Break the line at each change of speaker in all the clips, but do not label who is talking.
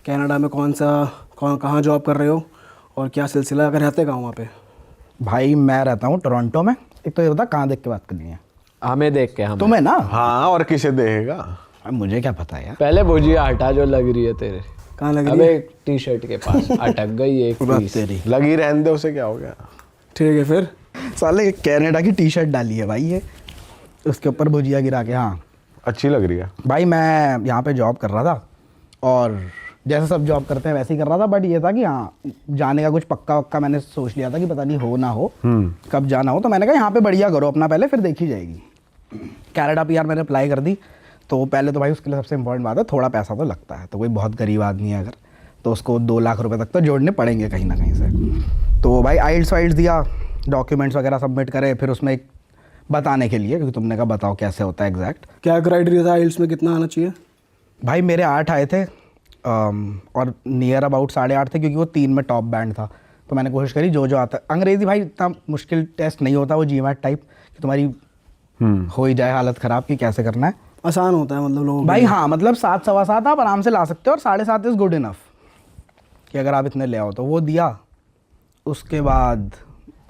Canada में कहाँ job कर रहे हो और क्या सिलसिला, अगर रहते कहाँ वहाँ पे?
भाई मैं रहता हूँ टोरंटो में। एक तो ये बता कहाँ देख के बात करनी है?
हमें देख के हमें
तुम्हें ना?
हाँ, और किसे देगा?
अब मुझे क्या पता यार।
पहले भुजिया हटा जो लग रही है तेरे।
कहाँ लग रही
अबे
है?
टी शर्ट के पास अटक गई एक
बात
पीस।
तेरी।
लगी रहने दे, उसे क्या हो गया?
ठीक है फिर।
साले कनाडा की टी शर्ट डाली है भाई ये, उसके ऊपर भुजिया गिरा के। हाँ
अच्छी लग रही है।
भाई मैं यहाँ पे जॉब कर रहा था और जैसे सब जॉब करते हैं वैसे ही कर रहा था, बट ये था कि हाँ जाने का कुछ पक्का वक्का मैंने सोच लिया था कि पता नहीं हो ना हो कब जाना हो, तो मैंने कहा यहाँ पे बढ़िया करो अपना पहले, फिर देखी जाएगी। कनाडा पीआर मैंने अप्लाई कर दी। तो पहले तो भाई उसके लिए सबसे इंपॉर्टेंट बात है थोड़ा पैसा तो लगता है। तो कोई बहुत गरीब आदमी है अगर, तो उसको 2 लाख रुपए तक तो जोड़ने पड़ेंगे कहीं ना कहीं से। तो भाई आइल्स वाइल्स दिया, डॉक्यूमेंट्स वगैरह सबमिट करे, फिर उसमें एक बताने के लिए, क्योंकि तुमने कहा बताओ कैसे होता है एग्जैक्ट।
क्या क्राइटेरिया था आइल्स में, कितना आना चाहिए?
भाई मेरे 8 आए थे और नियर अबाउट 8.5 थे, क्योंकि वो 3 में टॉप बैंड था। तो मैंने कोशिश करी जो आता है। अंग्रेज़ी भाई इतना मुश्किल टेस्ट नहीं होता, वो जीमैट टाइप कि तुम्हारी हो ही जाए हालत ख़राब कि कैसे करना है।
आसान होता है मतलब लोगों
भाई हाँ, मतलब 7 सवा 7 आप आराम से ला सकते हो, और 7.5 इज़ गुड इनफ कि अगर आप इतने ले आओ। तो वो दिया, उसके बाद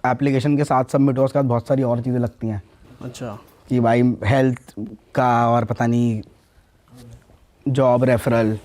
एप्लीकेशन के साथ सबमिट हुआ। उसके बाद बहुत सारी और चीज़ें लगती हैं।
अच्छा।
कि भाई हेल्थ का और पता नहीं जॉब रेफरल,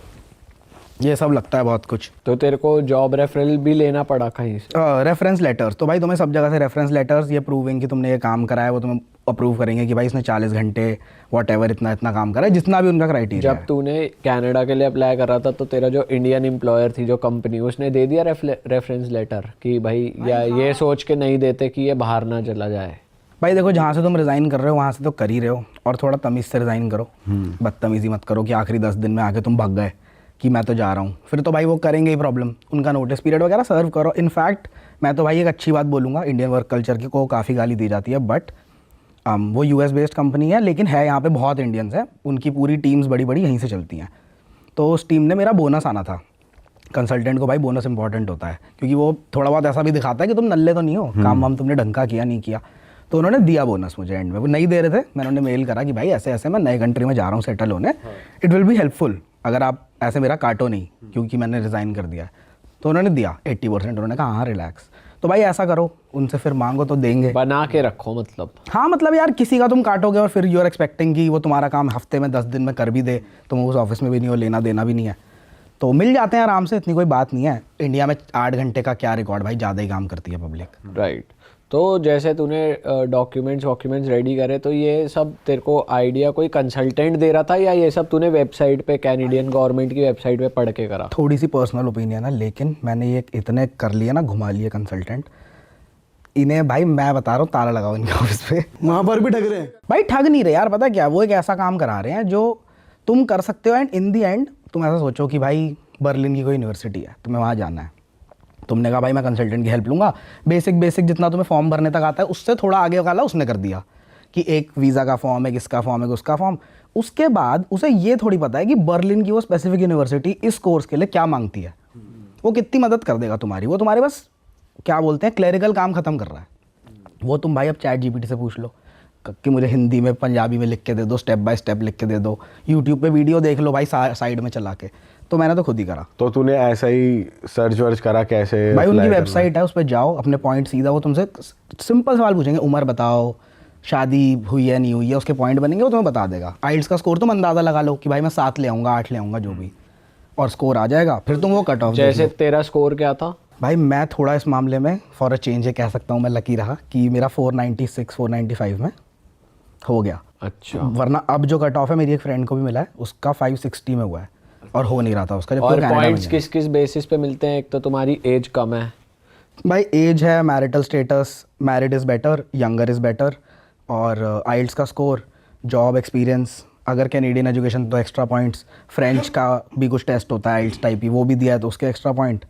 ये सब लगता है बहुत कुछ।
तो तेरे को जॉब रेफरल भी लेना पड़ा कहीं से?
रेफरेंस लेटर्स तो भाई तुम्हें सब जगह से रेफरेंस लेटर्स, ये प्रूविंग कि तुमने ये काम करा है, वो तुम्हें अप्रूव करेंगे कि भाई इसने 40 घंटे वॉटएवर इतना इतना काम करा है, जितना भी उनका क्राइटेरिया
जब तूने कनाडा के लिए अप्लाई कर रहा था तो तेरा जो इंडियन एम्प्लॉयर थी जो कंपनी, उसने दे दिया रेफरेंस लेटर कि भाई या ये सोच के नहीं देते कि ये बाहर ना चला जाए?
भाई देखो, जहाँ से तुम रिज़ाइन कर रहे हो वहाँ से तो कर ही रहे हो, और थोड़ा तमीज़ से रिज़ाइन करो। बदतमीज़ी मत करो कि आखिरी 10 दिन में आके तुम भाग गए कि मैं तो जा रहा हूँ, फिर तो भाई वो करेंगे ही प्रॉब्लम। उनका नोटिस पीरियड वगैरह सर्व करो। इनफैक्ट मैं तो भाई एक अच्छी बात बोलूँगा, इंडियन वर्क कल्चर की को काफ़ी गाली दी जाती है, बट वो US बेस्ड कंपनी है, लेकिन है यहाँ पे बहुत इंडियंस हैं, उनकी पूरी टीम्स बड़ी बड़ी यहीं से चलती हैं। तो उस टीम ने मेरा बोनस आना था। कंसल्टेंट को भाई बोनस इंपॉर्टेंट होता है, क्योंकि वो थोड़ा बहुत ऐसा भी दिखाता है कि तुम नल्ले तो नहीं हो, काम वाम तुमने ढंग का किया नहीं किया। तो उन्होंने दिया बोनस मुझे एंड में। वो नहीं दे रहे थे, मैंने उन्हें मेल करा कि भाई ऐसे ऐसे मैं नए कंट्री में जा रहा हूँ सेटल होने, इट विल बी हेल्पफुल अगर आप ऐसे मेरा काटो नहीं, क्योंकि मैंने रिज़ाइन कर दिया है। तो उन्होंने दिया 80%। उन्होंने कहा हाँ रिलैक्स। तो भाई ऐसा करो, उनसे फिर मांगो तो देंगे,
बना के रखो मतलब।
हाँ मतलब यार किसी का तुम काटोगे और फिर यू आर एक्सपेक्टिंग कि वो तुम्हारा काम हफ्ते में 10 दिन में कर भी दे, तुम उस ऑफिस में भी नहीं हो, लेना देना भी नहीं है, तो मिल जाते हैं आराम से, इतनी कोई बात नहीं है। इंडिया में 8 घंटे का क्या रिकॉर्ड भाई, ज़्यादा ही काम करती है पब्लिक।
राइट। तो जैसे तूने डॉक्यूमेंट्स रेडी करे, तो ये सब तेरे को आइडिया कोई कंसल्टेंट दे रहा था या ये सब तूने वेबसाइट पे, कैनेडियन गवर्नमेंट की वेबसाइट पे पढ़ के करा?
थोड़ी सी पर्सनल ओपिनियन है, लेकिन मैंने ये इतने कर लिए ना, घुमा लिए कंसल्टेंट इन्हें। भाई मैं बता रहा हूँ, ताला लगाओ इनके ऑफिस पे।
वहाँ पर भी ठग रहे हैं?
भाई ठग नहीं रहे यार, पता क्या, वो एक ऐसा काम करा रहे हैं जो तुम कर सकते हो, एंड इन दी एंड तुम ऐसा सोचो कि भाई बर्लिन की कोई यूनिवर्सिटी है, तुम्हें वहाँ जाना है। तुमने कहा भाई मैं कंसल्टेंट की हेल्प लूँगा, बेसिक जितना तुम्हें फॉर्म भरने तक आता है उससे थोड़ा आगे वाला उसने कर दिया कि एक वीज़ा का फॉर्म, एक इसका फॉर्म, एक उसका फॉर्म। उसके बाद उसे ये थोड़ी पता है कि बर्लिन की वो स्पेसिफिक यूनिवर्सिटी इस कोर्स के लिए क्या मांगती है। वो कितनी मदद कर देगा तुम्हारी, वो तुम्हारे बस क्या बोलते हैं क्लरिकल काम ख़त्म कर रहा है। वो तुम भाई अब चैट GPT से पूछ लो कि मुझे हिंदी में पंजाबी में लिख के दे दो, स्टेप बाय स्टेप लिख के दे दो, यूट्यूब पे वीडियो देख लो भाई साइड में चला के। तो मैंने तो खुद ही करा।
तो तूने ऐसा ही सर्च वर्च करा कैसे?
भाई उनकी वेबसाइट है, उस पर जाओ, अपने पॉइंट सीधा, वो तुमसे सिंपल सवाल पूछेंगे, उम्र बताओ, शादी हुई है नहीं हुई है, उसके पॉइंट बनेंगे, वो तुम्हें बता देगा। आइल्स का स्कोर तुम अंदाज़ा लगा लो कि भाई मैं 7 ले आऊँगा, 8 ले आऊँगा, जो भी, और स्कोर आ जाएगा, फिर तुम वो कट ऑफ।
जैसे तेरा स्कोर क्या था?
भाई मैं थोड़ा इस मामले में फॉर अ चेंज ये कह सकता हूँ, मैं लकी रहा कि मेरा 496 495 में हो गया।
अच्छा।
वरना अब जो कट ऑफ है, मेरी एक फ्रेंड को भी मिला है, उसका 560 में हुआ है और हो नहीं रहा था उसका।
और पॉइंट्स किस किस बेसिस पे मिलते हैं? एक तो तुम्हारी एज कम है
भाई, एज है, marital status, married is better, younger is better, और आइल्स का स्कोर, जॉब एक्सपीरियंस, अगर कैनेडियन एजुकेशन तो एक्स्ट्रा पॉइंट्स, फ्रेंच का भी कुछ टेस्ट होता है आइल्स टाइप ही, वो भी दिया है तो उसके एक्स्ट्रा पॉइंट,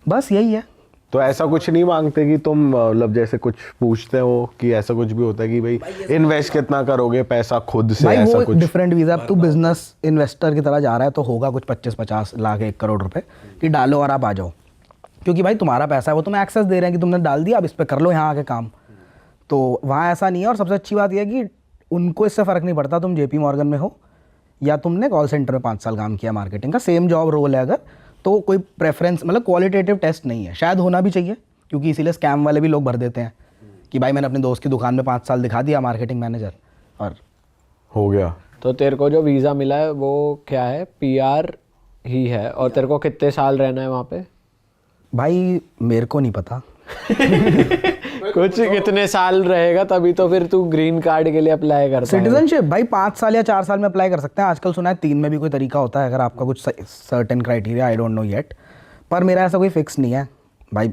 बस यही है।
तो ऐसा कुछ नहीं मांगते कि तुम मतलब जैसे कुछ पूछते हो कि ऐसा कुछ भी होता है कि भाई इन्वेस्ट कितना करोगे पैसा खुद से?
भाई
ऐसा
वो
कुछ
डिफरेंट वीज़ा, अब तू बिजनेस इन्वेस्टर की तरह जा रहा है तो होगा कुछ 25-50 लाख 1 करोड़ रुपए कि डालो और आप आ जाओ, क्योंकि भाई तुम्हारा पैसा है, वो तुम्हें एक्सेस दे रहे हैं कि तुमने डाल दिया, अब इस पर कर लो यहाँ आके काम। तो वहाँ ऐसा नहीं है। और सबसे अच्छी बात यह है कि उनको इससे फ़र्क नहीं पड़ता तुम JP मॉर्गन में हो या तुमने कॉल सेंटर में 5 साल काम किया मार्केटिंग का, सेम जॉब रोल है अगर, तो कोई प्रेफरेंस मतलब क्वालिटेटिव टेस्ट नहीं है, शायद होना भी चाहिए, क्योंकि इसीलिए स्कैम वाले भी लोग भर देते हैं कि भाई मैंने अपने दोस्त की दुकान में 5 साल दिखा दिया मार्केटिंग मैनेजर और
हो गया।
तो तेरे को जो वीज़ा मिला है वो क्या है, PR ही है, और तेरे को कितने साल रहना है वहाँ पे?
भाई मेरे को नहीं पता।
कुछ कितने साल रहेगा तभी तो फिर तू ग्रीन कार्ड के लिए अप्लाई करता है।
सिटीजनशिप भाई 5 साल या 4 साल में अप्लाई कर सकते हैं, आजकल सुना है 3 में भी कोई तरीका होता है अगर आपका कुछ certain criteria, I don't know yet, पर मेरा ऐसा कोई फिक्स नहीं है भाई।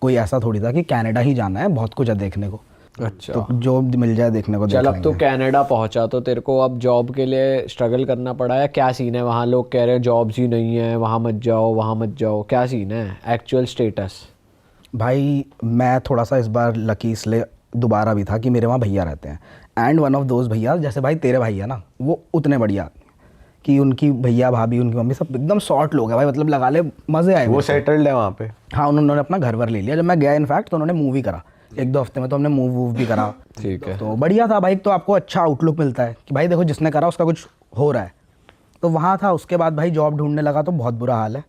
कोई ऐसा थोड़ी था कि कनाडा ही जाना है, बहुत कुछ है देखने को।
अच्छा,
तो जो मिल जाए देखने को
चल
देख
अब तो
लेंगे।
कनाडा पहुंचा तो तेरे को अब जॉब के लिए स्ट्रगल करना पड़ा है? क्या सीन है वहाँ? लोग कह रहे हैं जॉब्स ही नहीं है, वहाँ मत जाओ, वहाँ मत जाओ, क्या सीन है एक्चुअल स्टेटस?
भाई मैं थोड़ा सा इस बार लकी इसलिए दोबारा भी था कि मेरे वहाँ भैया रहते हैं, एंड वन ऑफ दोज भैया, जैसे भाई तेरे भैया ना, वो उतने बढ़िया कि उनकी भैया भाभी उनकी मम्मी सब एकदम शॉर्ट लोग हैं भाई, मतलब लगा ले मज़े आए।
वो सेटल्ड है वहाँ पे?
हाँ, उन्होंने अपना घर वर ले लिया। जब मैं गया इनफैक्ट तो उन्होंने मूवी करा 1-2 हफ्ते में, तो हमने मूव भी करा।
ठीक है,
तो बढ़िया था भाई। तो आपको अच्छा आउटलुक मिलता है कि भाई देखो जिसने करा उसका कुछ हो रहा है। तो वहाँ था। उसके बाद भाई जॉब ढूंढने लगा तो बहुत बुरा हाल है।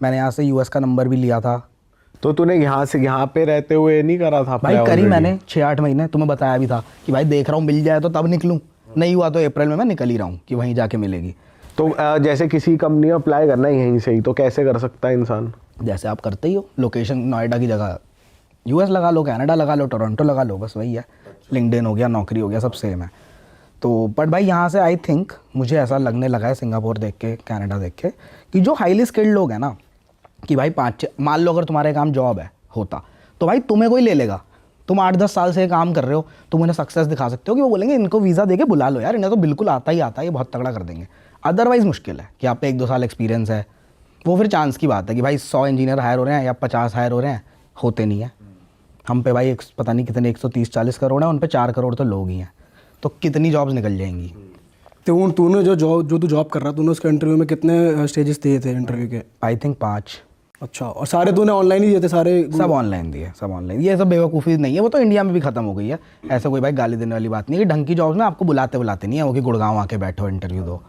मैंने यहाँ से US का नंबर भी लिया था।
तो तूने यहाँ से यहाँ पे रहते हुए नहीं करा था
भाई
apply
करी
already?
मैंने 6-8 महीने, तुम्हें बताया भी था कि भाई देख रहा हूँ मिल जाए तो तब निकलूँ, नहीं हुआ तो अप्रैल में मैं निकल ही रहा हूँ कि वहीं जाके मिलेगी।
तो जैसे किसी कंपनी में अप्लाई करना है यहीं से ही, तो कैसे कर सकता है इंसान?
जैसे आप करते ही हो, लोकेशन नोएडा की जगह US लगा लो, कनाडा लगा लो, टोरंटो लगा लो, बस वही है। लिंक्डइन हो गया, नौकरी हो गया, सब सेम है। तो बट भाई यहाँ से आई थिंक मुझे ऐसा लगने लगा है सिंगापुर देख के, कनाडा देख के, कि जो हाईली स्किल्ड लोग हैं ना, कि भाई 5 मान लो अगर तुम्हारे काम जॉब है होता तो भाई तुम्हें कोई ले लेगा। तुम 8-10 साल से काम कर रहे हो, तुम उन्हें सक्सेस दिखा सकते हो कि वो बोलेंगे इनको वीज़ा देके बुला लो यार, इन्हें तो बिल्कुल आता ही आता है, ये बहुत तगड़ा कर देंगे। अदरवाइज़ मुश्किल है कि आप पे 1-2 साल एक्सपीरियंस है, वो फिर चांस की बात है कि भाई 100 इंजीनियर हायर हो रहे हैं या 50 हायर हो रहे हैं, होते नहीं है। हम पे भाई पता नहीं कितने 130-140 करोड़ हैं, उन पे 4 करोड़ तो लोग ही हैं, तो कितनी जॉब्स निकल जाएंगी।
तो तूने जो तू जॉब कर रहा तूने उसके इंटरव्यू में कितने स्टेजेस दिए थे इंटरव्यू के?
I think 5।
अच्छा, और सारे तूने ऑनलाइन ही दिए थे सारे?
सब ऑनलाइन दिए, सब ऑनलाइन। ये सब बेवकूफ़ी नहीं है, वो तो इंडिया में भी खत्म हो गई है। ऐसा कोई भाई गाली देने वाली बात नहीं है कि ढंग की जॉब्स में आपको बुलाते नहीं है वो कि गुड़गांव आके बैठो इंटरव्यू दो।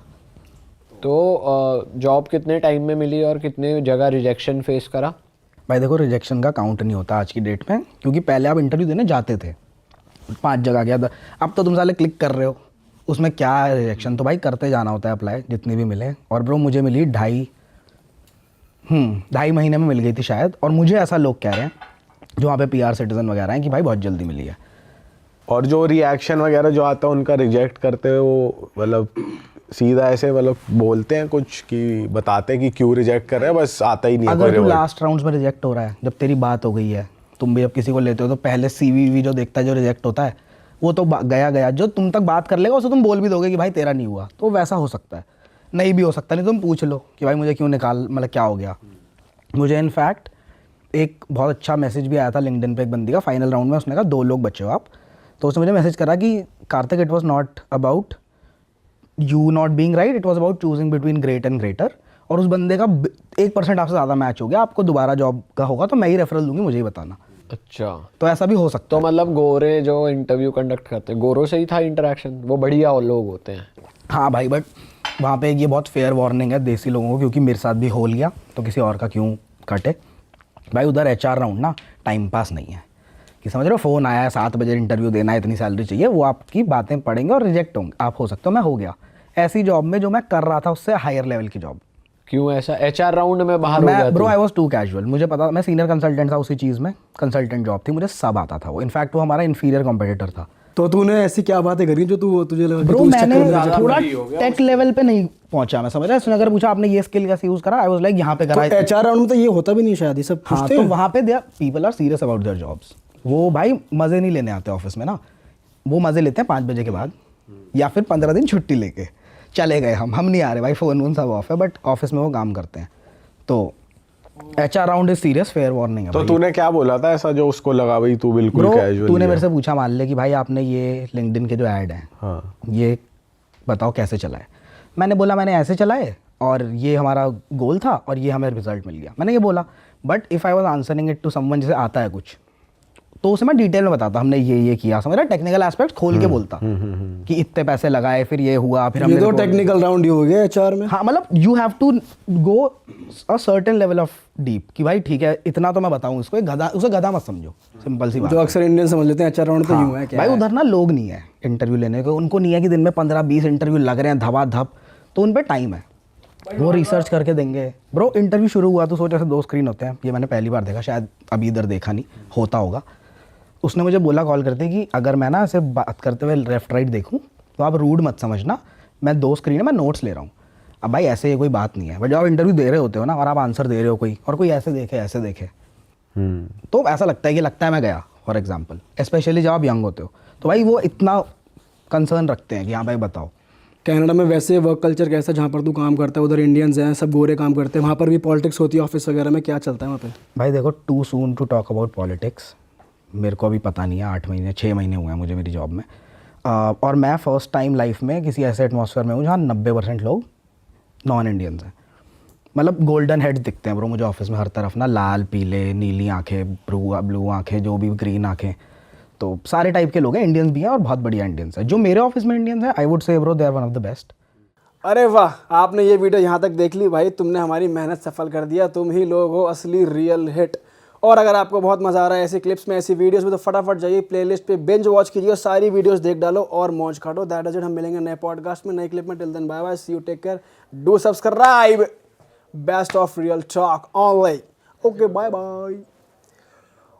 तो जॉब कितने टाइम में मिली और कितने जगह रिजेक्शन फेस करा?
भाई देखो रिजेक्शन का काउंट नहीं होता आज की डेट में, क्योंकि पहले आप इंटरव्यू देने जाते थे, 5 जगह गया था, अब तो तुम साले क्लिक कर रहे हो, उसमें क्या है रिजेक्शन? तो भाई करते जाना होता है अप्लाई, जितनी भी मिले। और ब्रो मुझे मिली 2.5 महीने में मिल गई थी शायद। और मुझे ऐसा लोग कह रहे हैं जो वहाँ पे PR सिटीजन वगैरह हैं कि भाई बहुत जल्दी मिली है।
और जो रिएक्शन वगैरह जो आता है उनका रिजेक्ट करते हुए वो मतलब सीधा ऐसे मतलब बोलते हैं कुछ कि बताते हैं कि क्यों रिजेक्ट कर रहे हैं, बस आता ही नहीं है।
अगर तू लास्ट राउंड्स में रिजेक्ट हो रहा है, जब तेरी बात हो गई है, तुम भी अब किसी को लेते हो तो पहले CV जो देखता है, जो रिजेक्ट होता है वो तो गया, जो तुम तक बात कर लेगा उसे तुम बोल भी दोगे कि भाई तेरा नहीं हुआ, तो वैसा हो सकता है, नहीं भी हो सकता। नहीं तुम पूछ लो कि भाई मुझे क्यों निकाल, मतलब क्या हो गया। मुझे इनफैक्ट एक बहुत अच्छा मैसेज भी आया था लिंक्डइन पे एक बंदी का, फाइनल राउंड में उसने कहा 2 लोग बचे हो आप, तो उसने मुझे मैसेज करा कि Kartik it was not about you not being right, it was about choosing between great and greater. और उस बंदे का 1% आपसे ज़्यादा मैच हो गया, आपको दोबारा जॉब का होगा तो मैं ही रेफरल दूंगी, मुझे ही बताना।
अच्छा,
तो ऐसा भी हो सकता
तो
है।
मतलब गोरे जो इंटरव्यू कंडक्ट करते हैं, गोरों से ही था इंटरेक्शन? वो बढ़िया लोग होते हैं?
हाँ भाई, बट वहाँ पे ये बहुत फेयर वार्निंग है देसी लोगों को, क्योंकि मेरे साथ भी हो लिया तो किसी और का क्यों कटे। भाई उधर HR राउंड ना टाइम पास नहीं है कि समझ रहे हो, फ़ोन आया है 7 बजे इंटरव्यू देना है, इतनी सैलरी चाहिए, वो आपकी बातें पढ़ेंगे और रिजेक्ट होंगे आप। हो सकते हो मैं हो गया ऐसी जॉब में जो मैं कर रहा था उससे हायर लेवल की जॉब।
क्यों ऐसा? HR राउंड में बाहर हो गया
मैं ब्रो
तू?
आई वॉज टू कैजुअल, मुझे पता, मैं सीनियर कंसल्टेंट था उसी चीज़ में, कंसल्टेंट जॉब थी, मुझे सब आता था वो। इनफैक्ट वो हमारा इन्फीरियर कॉम्पिटिटर था।
तो तूने ऐसी क्या बातें करी जो तुझे लगा कि
ब्रो
तू इस
मैंने
चक्कर में reject
थोड़ा
हो गया?
टेक लेवल पे नहीं पहुंचा, मैं समझ रहा है। उसने अगर पूछा आपने ये स्किल कैसे यूज़ करा, आई वाज लाइक यहाँ पे करा है।
तो HR राउंड में तो ये होता भी नहीं शायद, ये सब
हाँ,
पूछते
तो
हैं?
वहाँ पे people are serious about their jobs. वो भाई मज़े नहीं लेने आते ऑफिस में ना, वो मज़े लेते हैं 5 बजे के बाद, या फिर 15 दिन छुट्टी लेके चले गए। हम नहीं आ रहे भाई, फ़ोन वोन सब ऑफ है, बट ऑफिस में वो काम करते हैं। तो HR round is serious, fair warning है।
तो तूने क्या बोला था ऐसा जो उसको लगा भाई तू बिल्कुल
ब्रो
कैजुअल?
तूने मेरे से पूछा मान ले कि भाई आपने ये लिंक्डइन के जो ऐड हैं,
हाँ,
ये बताओ कैसे चलाए। मैंने बोला मैंने ऐसे चलाए और ये हमारा गोल था और ये हमें रिजल्ट मिल गया, मैंने ये बोला। But if I was answering it to someone, जैसे आता है कुछ तो उसे मैं डिटेल में बताता, हमने ये किया, समझ रहा, टेक्निकल एस्पेक्ट खोल के बोलता कि इतने पैसे लगाए, फिर ये हुआ, फिर
ये तो टेक्निकल राउंड ही हो गया एचआर में।
हाँ मतलब you have to go a certain level of deep कि भाई ठीक है इतना तो मैं बताऊं इसको, गधा, उसे गधा मत समझो, सिंपल सी बात।
जो अक्सर इंडियन समझ लेते हैं एचआर राउंड तो यूं है क्या
भाई उधर ना लोग नहीं है इंटरव्यू लेने को, उनको नहीं है कि दिन में 15-20 इंटरव्यू लग रहे हैं धबा धप, तो उन पर टाइम है, वो रिसर्च करके देंगे। ब्रो इंटरव्यू शुरू हुआ तो सोचा ऐसे 2 स्क्रीन होते हैं, ये मैंने पहली बार देखा, शायद अभी इधर देखा नहीं, होता होगा। उसने मुझे बोला कॉल करते कि अगर मैं ना ऐसे बात करते हुए लेफ्ट राइट देखूं तो आप रूड मत समझना, मैं 2 स्क्रीन है, मैं नोट्स ले रहा हूँ। अब भाई ऐसे ये कोई बात नहीं है, बट जब आप इंटरव्यू दे रहे होते हो ना और आप आंसर दे रहे हो कोई, और कोई ऐसे देखे तो ऐसा लगता है मैं गया, फॉर एग्जाम्पल स्पेशली जब आप यंग होते हो, तो भाई वो इतना कंसर्न रखते हैं कि हाँ भाई बताओ।
कनाडा में वैसे वर्क कल्चर कैसा, जहाँ पर तू काम करता है उधर इंडियंस हैं, सब गोरे काम करते हैं, वहाँ पर भी पॉलिटिक्स होती है ऑफिस वगैरह में, क्या चलता है वहाँ पे?
भाई देखो, too soon to talk about politics, मेरे को अभी पता नहीं है, 6 महीने हुए हैं मुझे मेरी जॉब में, और मैं फर्स्ट टाइम लाइफ में किसी ऐसे एटमॉस्फेयर में हूँ जहाँ 90% लोग नॉन इंडियंस हैं। मतलब गोल्डन हेड दिखते हैं ब्रो मुझे ऑफिस में हर तरफ ना, लाल पीले नीली आंखें, ब्लू आंखें, जो भी ग्रीन आंखें, तो सारे टाइप के लोग हैं, इंडियंस भी हैं और बहुत बढ़िया इंडियंस हैं। जो मेरे ऑफिस में इंडियंस हैं, I would say bro they are one of the best.
अरे वाह, आपने ये वीडियो यहाँ तक देख ली भाई, तुमने हमारी मेहनत सफल कर दिया, तुम ही लोग हो असली रियल हिट। और अगर आपको बहुत मजा आ रहा है ऐसी क्लिप्स में, ऐसी वीडियोस में, तो फटाफट जाइए प्लेलिस्ट पे बिंज वॉच कीजिए, सारी वीडियोस देख डालो और मौज काटो। दैट इज इट, हम मिलेंगे नए पॉडकास्ट में, नए क्लिप में। Till then bye bye, see you, take care, do subscribe, best of real talk online. Okay, bye bye.